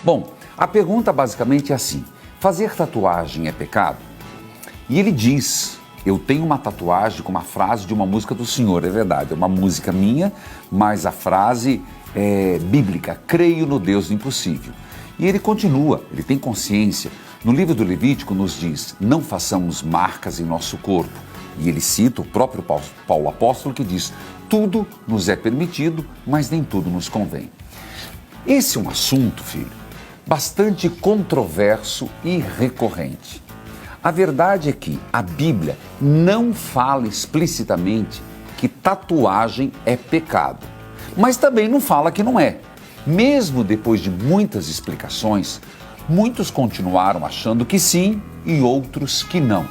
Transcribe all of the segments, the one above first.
Bom, a pergunta basicamente é assim: fazer tatuagem é pecado? E ele diz: eu tenho uma tatuagem com uma frase de uma música do Senhor, é verdade, é uma música minha, mas a frase é bíblica: creio no Deus do impossível. E ele continua, ele tem consciência. No livro do Levítico nos diz: não façamos marcas em nosso corpo. E ele cita o próprio Paulo apóstolo que diz: tudo nos é permitido, mas nem tudo nos convém. Esse é um assunto, filho, bastante controverso e recorrente. A verdade é que a Bíblia não fala explicitamente que tatuagem é pecado, mas também não fala que não é. Mesmo depois de muitas explicações, muitos continuaram achando que sim e outros que não.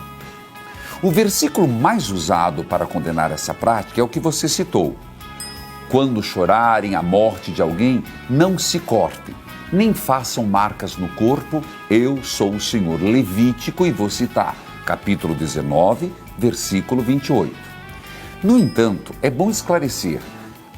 O versículo mais usado para condenar essa prática é o que você citou: quando chorarem a morte de alguém, não se cortem, nem façam marcas no corpo, eu sou o Senhor. Levítico, e vou citar, capítulo 19, versículo 28. No entanto, é bom esclarecer,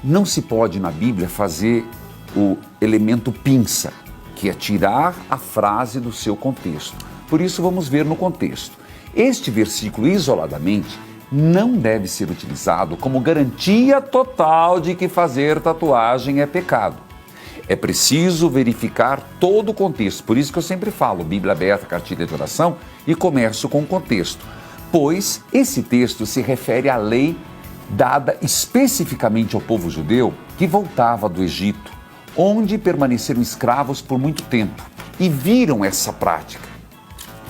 não se pode na Bíblia fazer o elemento pinça, que é tirar a frase do seu contexto. Por isso vamos ver no contexto. Este versículo isoladamente não deve ser utilizado como garantia total de que fazer tatuagem é pecado. É preciso verificar todo o contexto. Por isso que eu sempre falo, Bíblia aberta, cartilha de oração, e começo com o contexto. Pois esse texto se refere à lei dada especificamente ao povo judeu que voltava do Egito, onde permaneceram escravos por muito tempo e viram essa prática.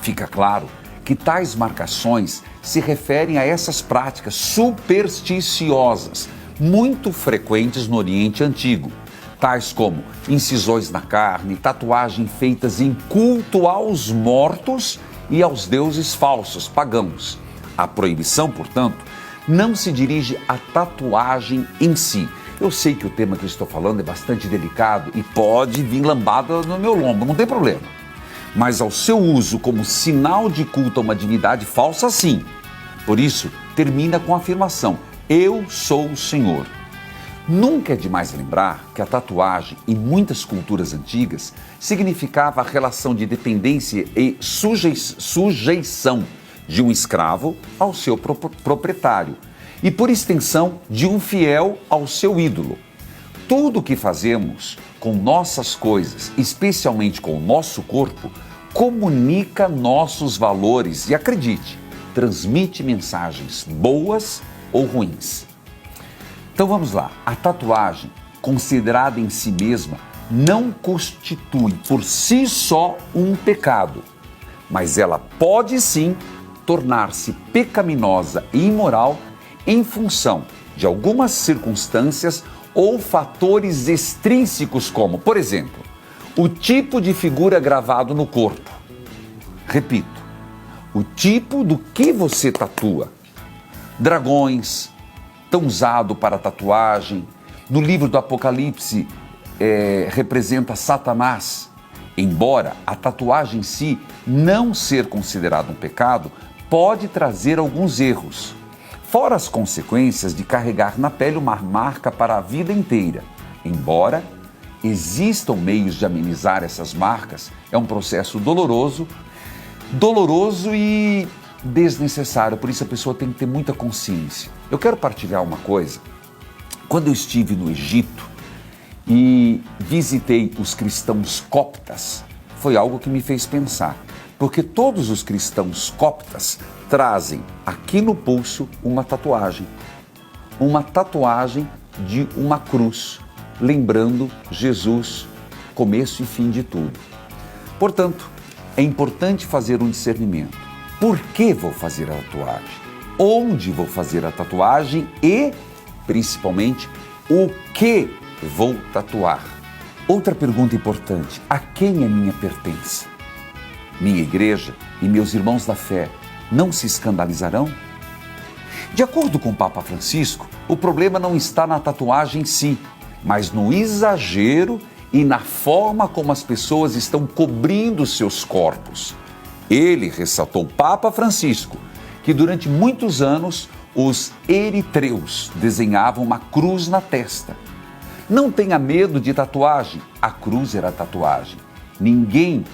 Fica claro que tais marcações se referem a essas práticas supersticiosas, muito frequentes no Oriente Antigo, tais como incisões na carne, tatuagem feitas em culto aos mortos e aos deuses falsos, pagãos. A proibição, portanto, não se dirige à tatuagem em si. Eu sei que o tema que eu estou falando é bastante delicado e pode vir lambada no meu lombo, não tem problema. Mas ao seu uso como sinal de culto a uma divindade falsa, sim. Por isso, termina com a afirmação: eu sou o Senhor. Nunca é demais lembrar que a tatuagem, em muitas culturas antigas, significava a relação de dependência e sujeição de um escravo ao seu proprietário e, por extensão, de um fiel ao seu ídolo. Tudo o que fazemos com nossas coisas, especialmente com o nosso corpo, comunica nossos valores e, acredite, transmite mensagens boas ou ruins. Então vamos lá, a tatuagem, considerada em si mesma, não constitui por si só um pecado, mas ela pode sim tornar-se pecaminosa e imoral em função de algumas circunstâncias ou fatores extrínsecos como, por exemplo, o tipo de figura gravado no corpo. Repito, o tipo do que você tatua. Dragões, tão usado para tatuagem. No livro do Apocalipse, representa Satanás. Embora a tatuagem em si não ser considerada um pecado, pode trazer alguns erros. Fora as consequências de carregar na pele uma marca para a vida inteira. Embora existam meios de amenizar essas marcas, é um processo doloroso e desnecessário, por isso a pessoa tem que ter muita consciência. Eu quero partilhar uma coisa. Quando eu estive no Egito e visitei os cristãos coptas, foi algo que me fez pensar, porque todos os cristãos coptas trazem aqui no pulso uma tatuagem de uma cruz, lembrando Jesus, começo e fim de tudo. Portanto, é importante fazer um discernimento. Por que vou fazer a tatuagem? Onde vou fazer a tatuagem e, principalmente, o que vou tatuar? Outra pergunta importante: a quem a minha pertence? Minha igreja e meus irmãos da fé não se escandalizarão? De acordo com o Papa Francisco, o problema não está na tatuagem em si, mas no exagero e na forma como as pessoas estão cobrindo seus corpos. Ele ressaltou, o Papa Francisco, que durante muitos anos os eritreus desenhavam uma cruz na testa. Não tenha medo de tatuagem, a cruz era tatuagem. Ninguém,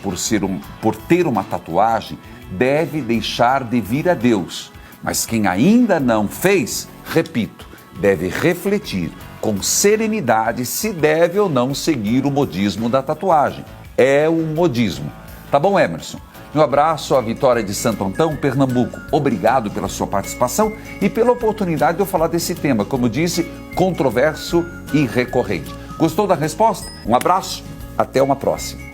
por ter uma tatuagem, deve deixar de vir a Deus. Mas quem ainda não fez, repito, deve refletir com serenidade se deve ou não seguir o modismo da tatuagem. É o modismo. Tá bom, Emerson? Meu abraço à Vitória de Santo Antão, Pernambuco. Obrigado pela sua participação e pela oportunidade de eu falar desse tema, como disse, controverso e recorrente. Gostou da resposta? Um abraço, até uma próxima.